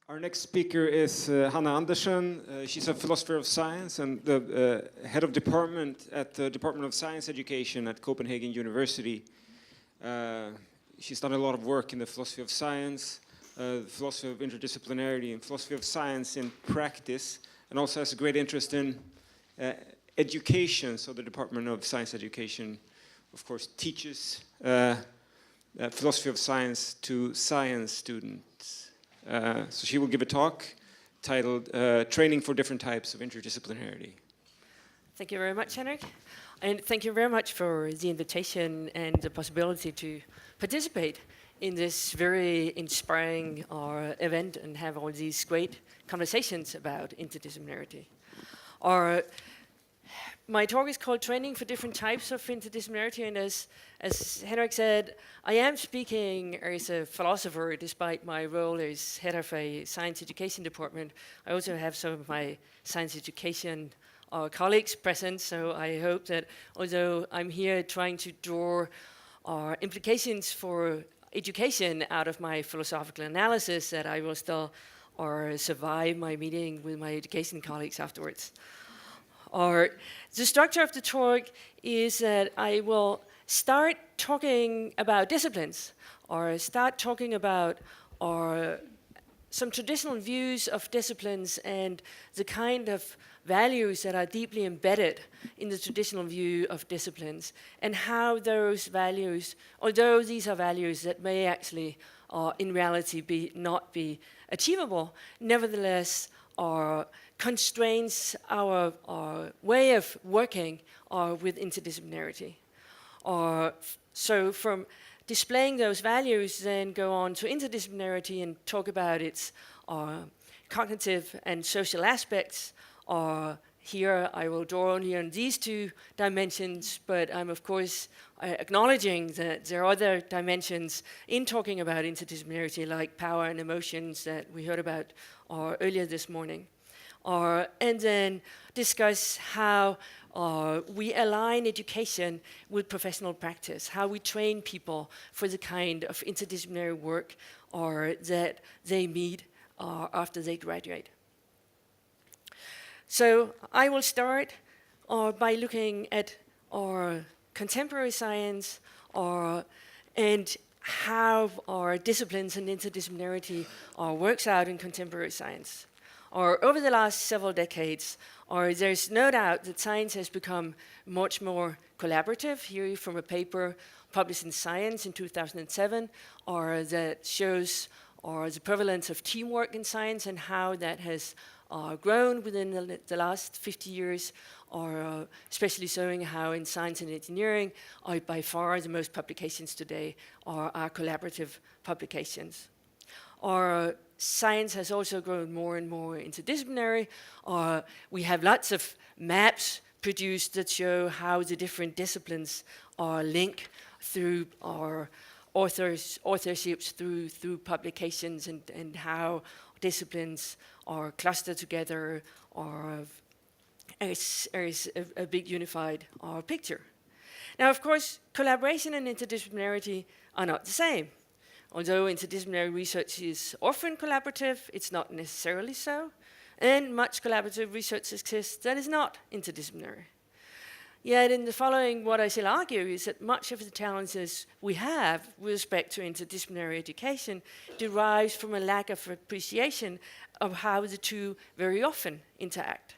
Our next speaker is Hanne Andersen. She's a philosopher of science and the head of department at the Department of Science Education at Copenhagen University. She's done a lot of work in the philosophy of science, the philosophy of interdisciplinarity, and philosophy of science in practice, and also has a great interest in education. So the Department of Science Education, of course, teaches philosophy of science to science students. So she will give a talk titled Training for Different Types of Interdisciplinarity. Thank you very much, Henrik. And thank you very much for the invitation and the possibility to participate in this very inspiring event and have all these great conversations about interdisciplinarity. My talk is called Training for Different Types of Interdisciplinarity, and as Henrik said, I am speaking as a philosopher despite my role as head of a science education department. I also have some of my science education colleagues present, so I hope that although I'm here trying to draw implications for education out of my philosophical analysis, that I will still survive my meeting with my education colleagues afterwards. The structure of the talk is that I will start talking about disciplines, or start talking about some traditional views of disciplines and the kind of values that are deeply embedded in the traditional view of disciplines, and how those values, although these are values that may actually in reality not be achievable, nevertheless constrains our way of working with interdisciplinarity. So from displaying those values, then go on to interdisciplinarity and talk about its cognitive and social aspects. Here I will draw only on these two dimensions, but I'm of course acknowledging that there are other dimensions in talking about interdisciplinarity, like power and emotions that we heard about earlier this morning. And then discuss how we align education with professional practice, how we train people for the kind of interdisciplinary work that they meet after they graduate. So I will start by looking at contemporary science and how our disciplines and interdisciplinarity works out in contemporary science. Over the last several decades, there's no doubt that science has become much more collaborative. Here from a paper published in Science in 2007, that shows the prevalence of teamwork in science and how that has grown within the last 50 years, especially showing how in science and engineering, by far the most publications today are collaborative publications. Science has also grown more and more interdisciplinary. We have lots of maps produced that show how the different disciplines are linked through our authorships, through publications, and how disciplines are clustered together as a big unified picture. Now, of course, collaboration and interdisciplinarity are not the same. Although interdisciplinary research is often collaborative, it's not necessarily so. And much collaborative research exists that is not interdisciplinary. Yet in the following, what I shall argue is that much of the challenges we have with respect to interdisciplinary education derives from a lack of appreciation of how the two very often interact.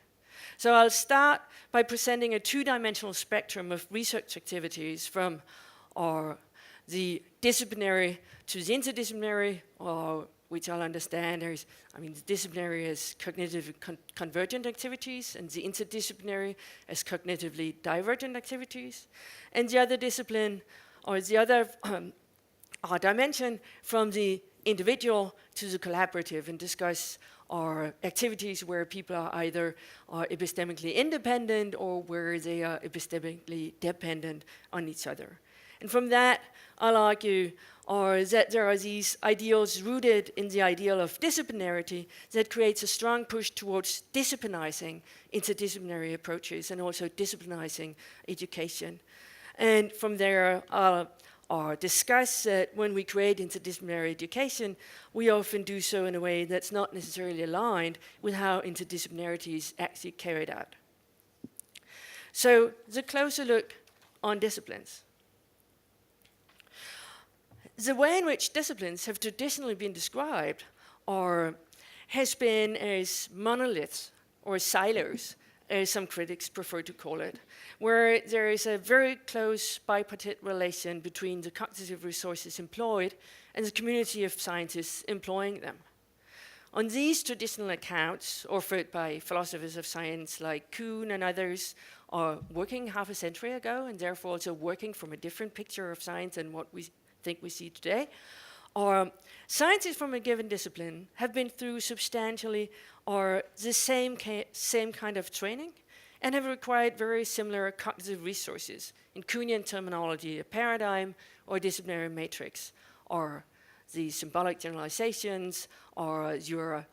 So I'll start by presenting a two-dimensional spectrum of research activities from the disciplinary to the interdisciplinary, which I'll understand as, the disciplinary as cognitively convergent activities and the interdisciplinary as cognitively divergent activities. And the other discipline, or the other dimension, from the individual to the collaborative, and discuss activities where people are either epistemically independent or where they are epistemically dependent on each other. And from that, I'll argue that there are these ideals rooted in the ideal of disciplinarity that creates a strong push towards disciplinizing interdisciplinary approaches and also disciplinizing education. And from there, I'll or discuss that when we create interdisciplinary education, we often do so in a way that's not necessarily aligned with how interdisciplinarity is actually carried out. So, the closer look on disciplines. The way in which disciplines have traditionally been described has been as monoliths or silos, as some critics prefer to call it, where there is a very close bipartite relation between the cognitive resources employed and the community of scientists employing them. On these traditional accounts, offered by philosophers of science like Kuhn and others, are working half a century ago and therefore also working from a different picture of science than what we think we see today, or scientists from a given discipline have been through substantially or the same kind of training and have required very similar cognitive resources, in Kuhnian terminology, a paradigm or disciplinary matrix, or the symbolic generalizations, or your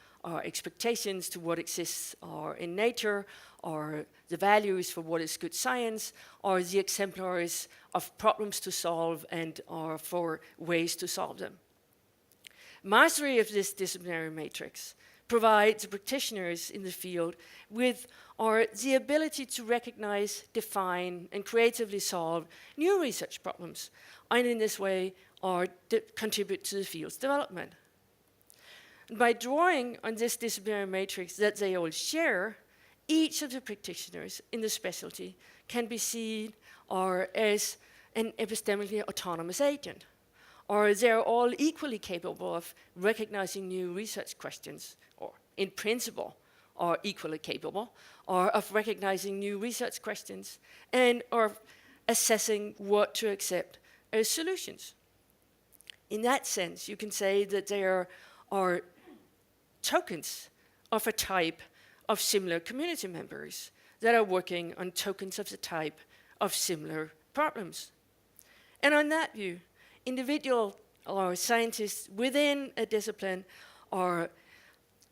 expectations to what exists in nature, or the values for what is good science, or the exemplars of problems to solve and or for ways to solve them. Mastery of this disciplinary matrix provides practitioners in the field with the ability to recognize, define, and creatively solve new research problems, and in this way contribute to the field's development. And by drawing on this disciplinary matrix that they all share, each of the practitioners in the specialty can be seen as an epistemically autonomous agent, or they're all equally capable of recognizing new research questions, or in principle are equally capable, or of recognizing new research questions and or assessing what to accept as solutions. In that sense, you can say that there are tokens of a type of similar community members that are working on tokens of the type of similar problems. And on that view, individual or scientists within a discipline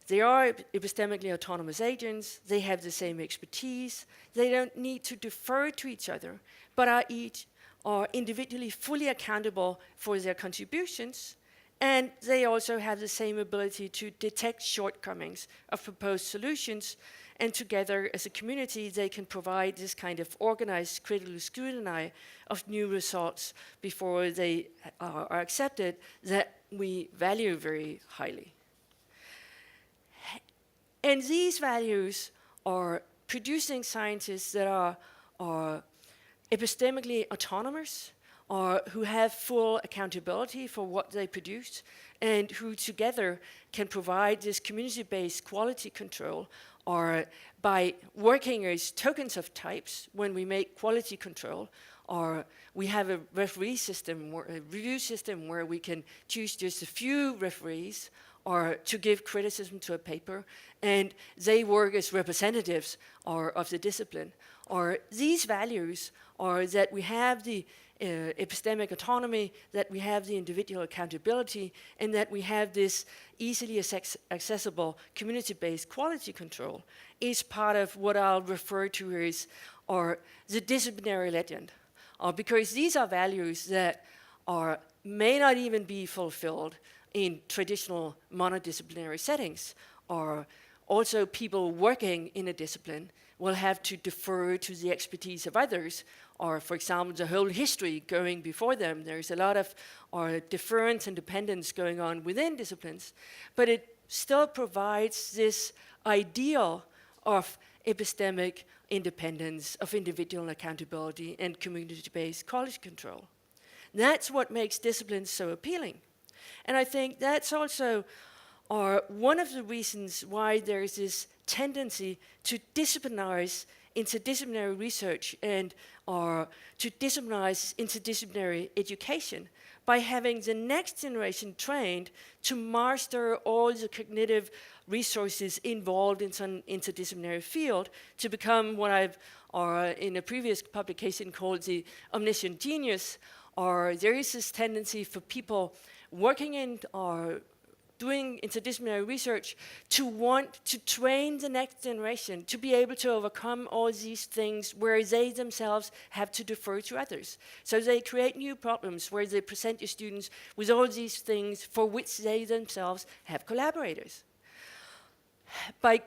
they are epistemically autonomous agents, they have the same expertise, they don't need to defer to each other, but are individually fully accountable for their contributions, and they also have the same ability to detect shortcomings of proposed solutions, and together as a community they can provide this kind of organized critical scrutiny of new results before they are accepted that we value very highly. And these values are producing scientists that are epistemically autonomous, or who have full accountability for what they produce, and who together can provide this community-based quality control, or by working as tokens of types when we make quality control, or we have a referee system, or a review system where we can choose just a few referees, or to give criticism to a paper, and they work as representatives of the discipline. Or these values are that we have the epistemic autonomy, that we have the individual accountability, and that we have this easily accessible community-based quality control is part of what I'll refer to as the disciplinary legend. Because these are values that may not even be fulfilled in traditional monodisciplinary settings, or also people working in a discipline will have to defer to the expertise of others, or for example, the whole history going before them. There's a lot of deference and dependence going on within disciplines, but it still provides this ideal of epistemic independence, of individual accountability, and community-based quality control. That's what makes disciplines so appealing. And I think that's also one of the reasons why there is this tendency to disciplinize interdisciplinary research and to disciplinize interdisciplinary education by having the next generation trained to master all the cognitive resources involved in some interdisciplinary field to become what I've in a previous publication called the omniscient genius. Or there is this tendency for people working in doing interdisciplinary research to want to train the next generation to be able to overcome all these things where they themselves have to defer to others. So they create new problems where they present your students with all these things for which they themselves have collaborators. By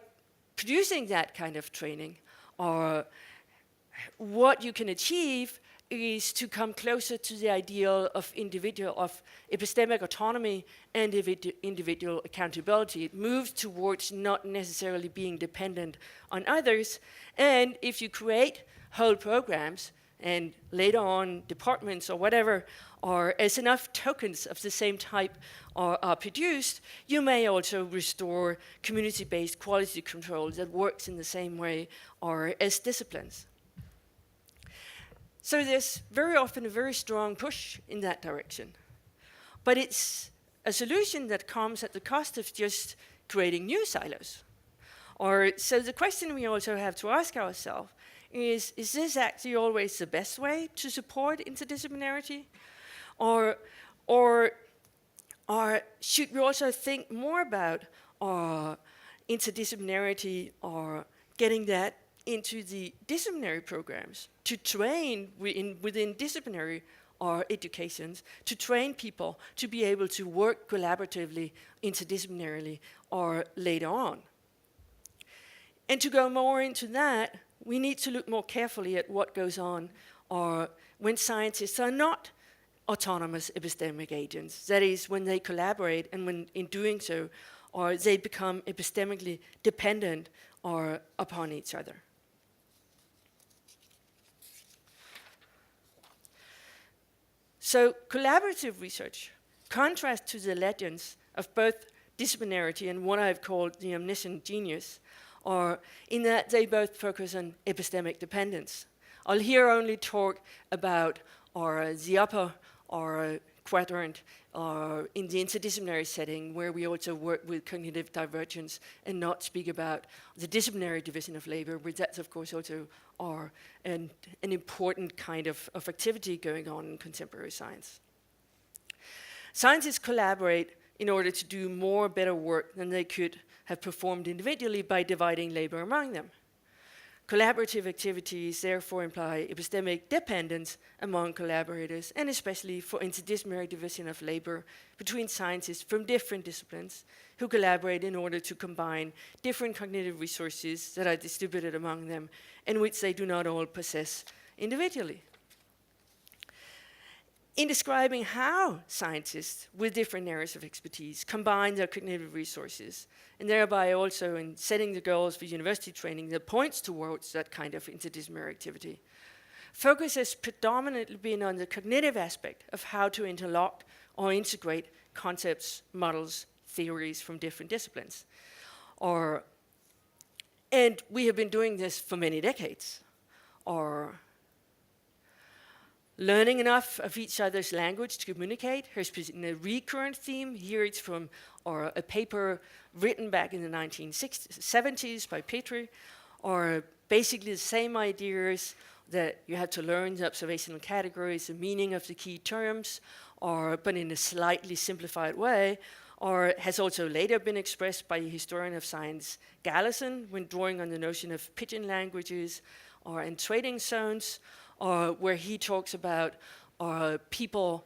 producing that kind of training, or what you can achieve is to come closer to the ideal of epistemic autonomy and individual accountability. It moves towards not necessarily being dependent on others. And if you create whole programs, and later on departments or whatever, or as enough tokens of the same type are produced, you may also restore community-based quality control that works in the same way or as disciplines. So there's very often a very strong push in that direction. But it's a solution that comes at the cost of just creating new silos. So the question we also have to ask ourselves is this actually always the best way to support interdisciplinarity? Or should we also think more about interdisciplinarity or getting that into the disciplinary programs to train within disciplinary educations, to train people to be able to work collaboratively, interdisciplinarily, or later on. And to go more into that, we need to look more carefully at what goes on when scientists are not autonomous epistemic agents. That is, when they collaborate and when in doing so, or they become epistemically dependent upon each other. So collaborative research contrasts to the legends of both disciplinarity and what I've called the omniscient genius, or in that they both focus on epistemic dependence. I'll here only talk about the upper quadrant in the interdisciplinary setting, where we also work with cognitive divergence, and not speak about the disciplinary division of labor, which that's of course also an important kind of activity going on in contemporary science. Scientists collaborate in order to do more better work than they could have performed individually by dividing labor among them. Collaborative activities therefore imply epistemic dependence among collaborators, and especially for interdisciplinary division of labor between scientists from different disciplines who collaborate in order to combine different cognitive resources that are distributed among them and which they do not all possess individually. In describing how scientists with different areas of expertise combine their cognitive resources, and thereby also in setting the goals for university training that points towards that kind of interdisciplinary activity, focus has predominantly been on the cognitive aspect of how to interlock or integrate concepts, models, theories from different disciplines. And we have been doing this for many decades. Learning enough of each other's language to communicate has been a recurrent theme. Here it's from a paper written back in the 1970s by Petri, or basically the same ideas that you have to learn the observational categories, the meaning of the key terms, but in a slightly simplified way, or has also later been expressed by a historian of science, Galison, when drawing on the notion of pidgin languages and trading zones, where he talks about people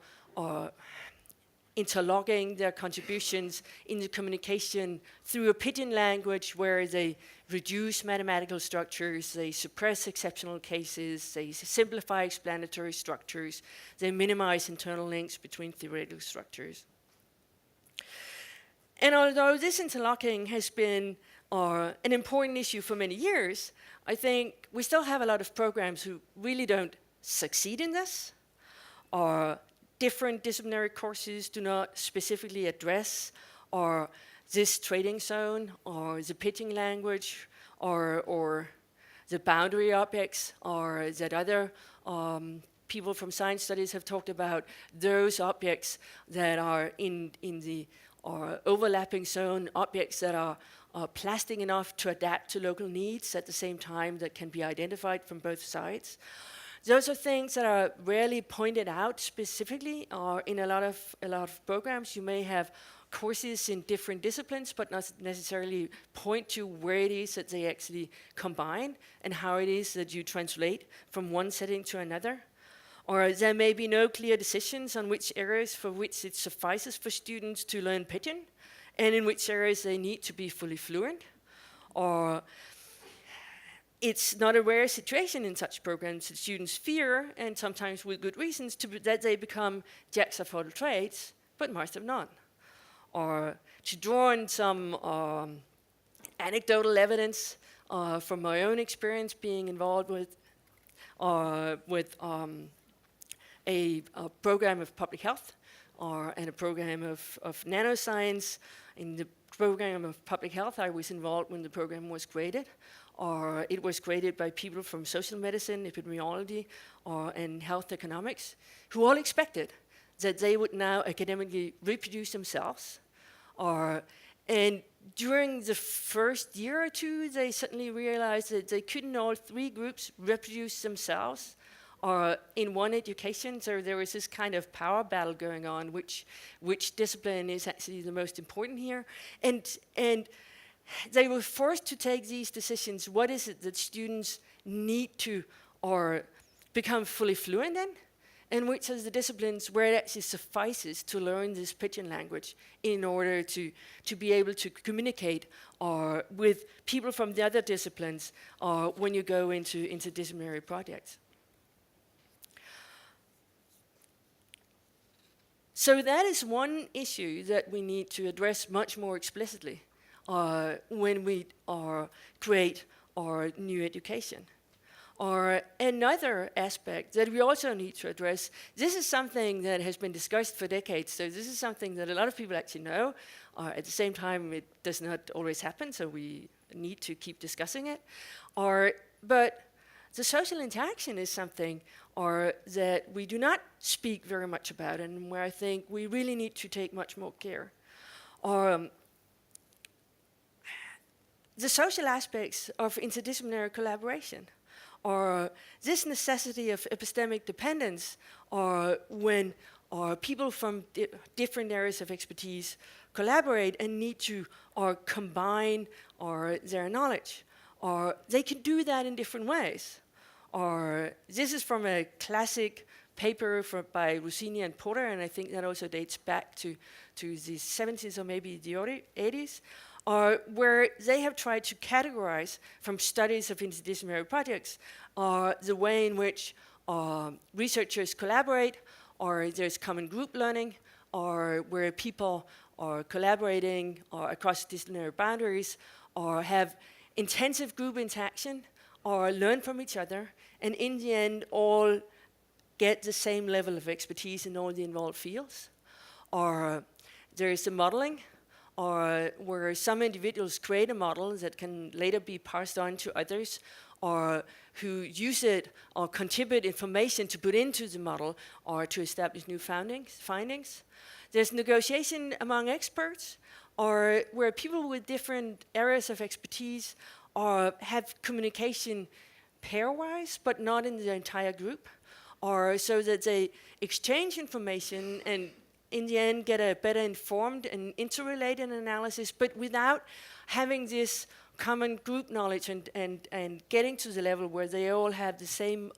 interlocking their contributions in the communication through a pidgin language where they reduce mathematical structures, they suppress exceptional cases, they simplify explanatory structures, they minimize internal links between theoretical structures. And although this interlocking has been an important issue for many years, I think we still have a lot of programs who really don't succeed in this, or different disciplinary courses do not specifically address this trading zone, or the pitching language, or the boundary objects, or that other people from science studies have talked about, those objects that are in the overlapping zone, objects that are plastic enough to adapt to local needs at the same time that can be identified from both sides. Those are things that are rarely pointed out specifically, or in a lot of programs you may have courses in different disciplines, but not necessarily point to where it is that they actually combine and how it is that you translate from one setting to another. Or there may be no clear decisions on which areas for which it suffices for students to learn Pidgin, and in which areas they need to be fully fluent. Or it's not a rare situation in such programs that students fear, and sometimes with good reasons, that they become jacks of all trades, but masters of none. Or to draw on some anecdotal evidence from my own experience being involved with a program of public health and a program of nanoscience. In the program of public health, I was involved when the program was created, or it was created by people from social medicine, epidemiology, and health economics, who all expected that they would now academically reproduce themselves. And during the first year or two, they suddenly realized that they couldn't all three groups reproduce themselves in one education. So there was this kind of power battle going on, which discipline is actually the most important here. And they were forced to take these decisions. What is it that students need to or become fully fluent in? And which are the disciplines where it actually suffices to learn this Pidgin language in order to be able to communicate with people from the other disciplines when you go into interdisciplinary projects. So that is one issue that we need to address much more explicitly when we create our new education. Or another aspect that we also need to address, this is something that has been discussed for decades, so this is something that a lot of people actually know. At the same time, it does not always happen, so we need to keep discussing it. But the social interaction is something that we do not speak very much about, and where I think we really need to take much more care. The social aspects of interdisciplinary collaboration, or this necessity of epistemic dependence, or when people from different areas of expertise collaborate and need to combine their knowledge, or they can do that in different ways. This is from a classic paper by Rossini and Porter, and I think that also dates back to the 70s or maybe the 80s. Where they have tried to categorize from studies of interdisciplinary projects the way in which researchers collaborate, or there's common group learning, or where people are collaborating across disciplinary boundaries, or have intensive group interaction, or learn from each other, and in the end all get the same level of expertise in all the involved fields. Or there is the modeling, or where some individuals create a model that can later be passed on to others, or who use it or contribute information to put into the model or to establish new findings. There's negotiation among experts, or where people with different areas of expertise have communication pairwise, but not in the entire group, or so that they exchange information and in the end get a better informed and interrelated analysis, but without having this common group knowledge and getting to the level where they all have the same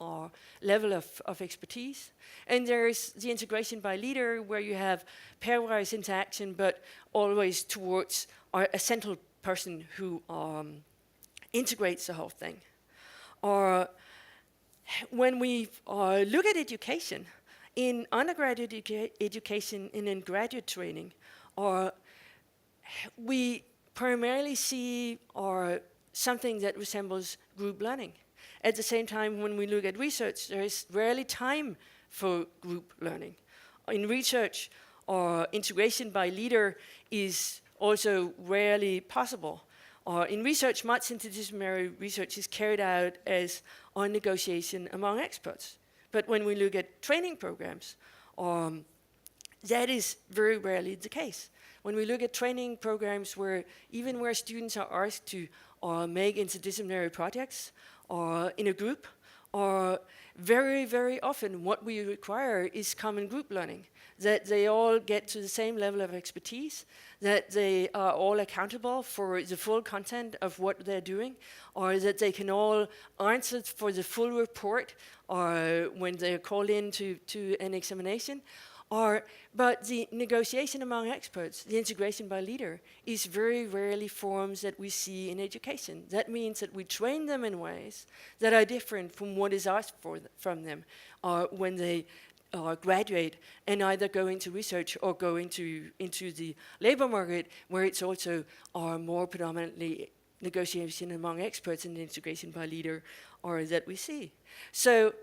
level of expertise. And there's the integration by leader, where you have pairwise interaction, but always towards a central person who integrates the whole thing. Or when we look at education, in undergraduate education and in graduate training, we primarily see something that resembles group learning. At the same time, when we look at research, there is rarely time for group learning. In research, integration by leader is also rarely possible. In research, much interdisciplinary research is carried out as on negotiation among experts. But when we look at training programs, that is very rarely the case. When we look at training programs where students are asked to make interdisciplinary projects in a group, or very, very often what we require is common group learning, that they all get to the same level of expertise, that they are all accountable for the full content of what they're doing, or that they can all answer for the full report or when they're called in to an examination. But the negotiation among experts, the integration by leader, is very rarely forms that we see in education. That means that we train them in ways that are different from what is asked from them when they graduate and either go into research or go into the labor market, where it's also more predominantly negotiation among experts and integration by leader that we see. So,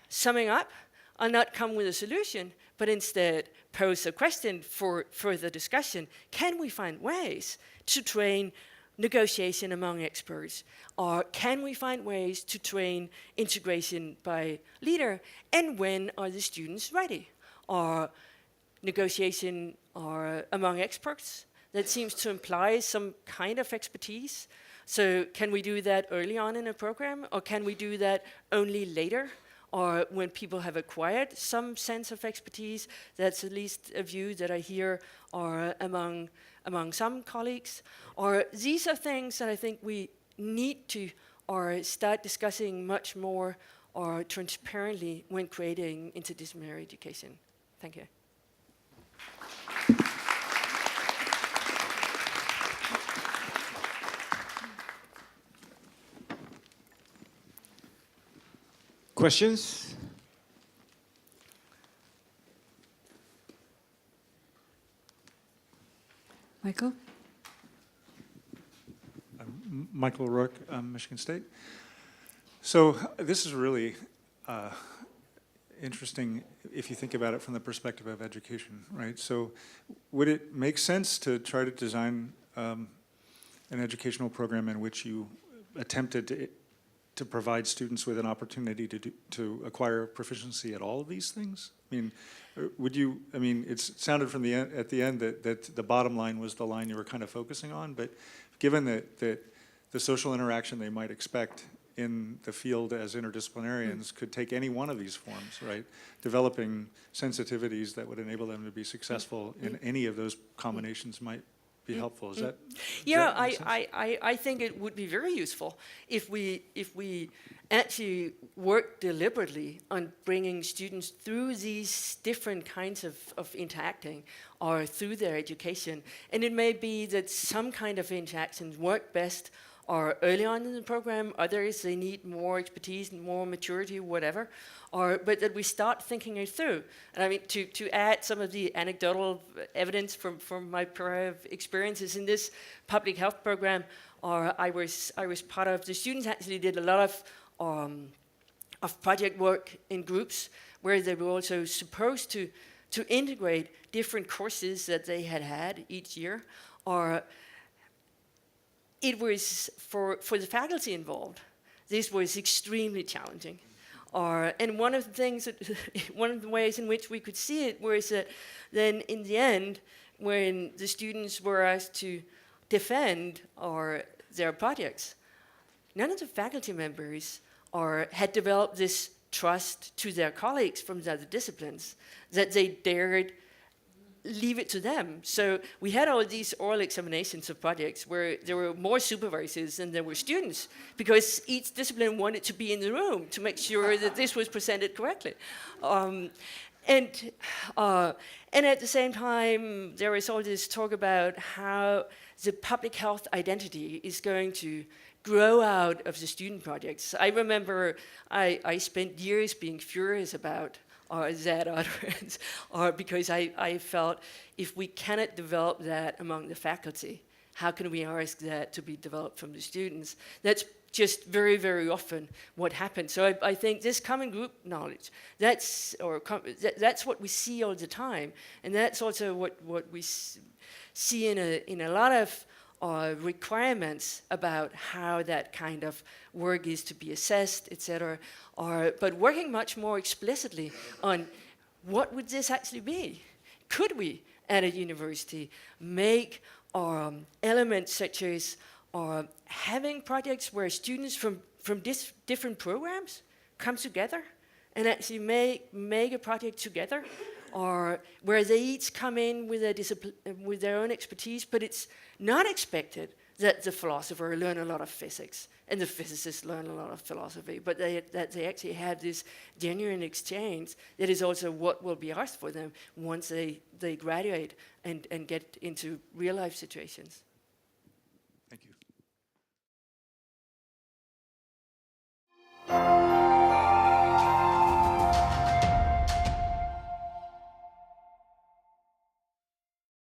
summing up, I'll not come with a solution, but instead pose a question for further discussion. Can we find ways to train negotiation among experts? Or can we find ways to train integration by leader? And when are the students ready? Or negotiation among experts? That seems to imply some kind of expertise. So can we do that early on in a program? Or can we do that only later? Or when people have acquired some sense of expertise? That's at least a view that I hear among some colleagues. Or these are things that I think we need to start discussing much more transparently when creating interdisciplinary education. Thank you. Questions? Michael? Michael Rourke, Michigan State. So this is really interesting if you think about it from the perspective of education, right? So would it make sense to try to design an educational program in which you attempted to provide students with an opportunity to acquire proficiency at all of these things? I mean, would you? I mean, it sounded from at the end that the bottom line was the line you were kind of focusing on. But given that the social interaction they might expect in the field as interdisciplinarians could take any one of these forms, right? Developing sensitivities that would enable them to be successful in any of those combinations might be helpful. Is that? Yeah, I think it would be very useful if we actually work deliberately on bringing students through these different kinds of interacting or through their education. And it may be that some kind of interactions work best or early on in the program, others they need more expertise and more maturity, whatever, but that we start thinking it through. And I mean, to add some of the anecdotal evidence from my prior experiences in this public health program, I was part of, the students actually did a lot of project work in groups where they were also supposed to integrate different courses that they had each year, it was, for the faculty involved, this was extremely challenging. And one of the ways in which we could see it was that then in the end, when the students were asked to defend their projects, none of the faculty members had developed this trust to their colleagues from the other disciplines that they dared leave it to them. So we had all these oral examinations of projects where there were more supervisors than there were students, because each discipline wanted to be in the room to make sure that this was presented correctly. And at the same time, there is all this talk about how the public health identity is going to grow out of the student projects. I remember I spent years being furious about that utterance, because I felt if we cannot develop that among the faculty, how can we ask that to be developed from the students? That's just very, very often what happens. So I think this common group knowledge, that's what we see all the time, and that's also what we see in a lot of requirements about how that kind of work is to be assessed, etc. But working much more explicitly on what would this actually be? Could we, at a university, make elements such as having projects where students from different programs come together and actually make a project together, or where they each come in with with their own expertise, but it's not expected that the philosopher learn a lot of physics and the physicists learn a lot of philosophy, but that they actually have this genuine exchange that is also what will be asked for them once they graduate and get into real life situations.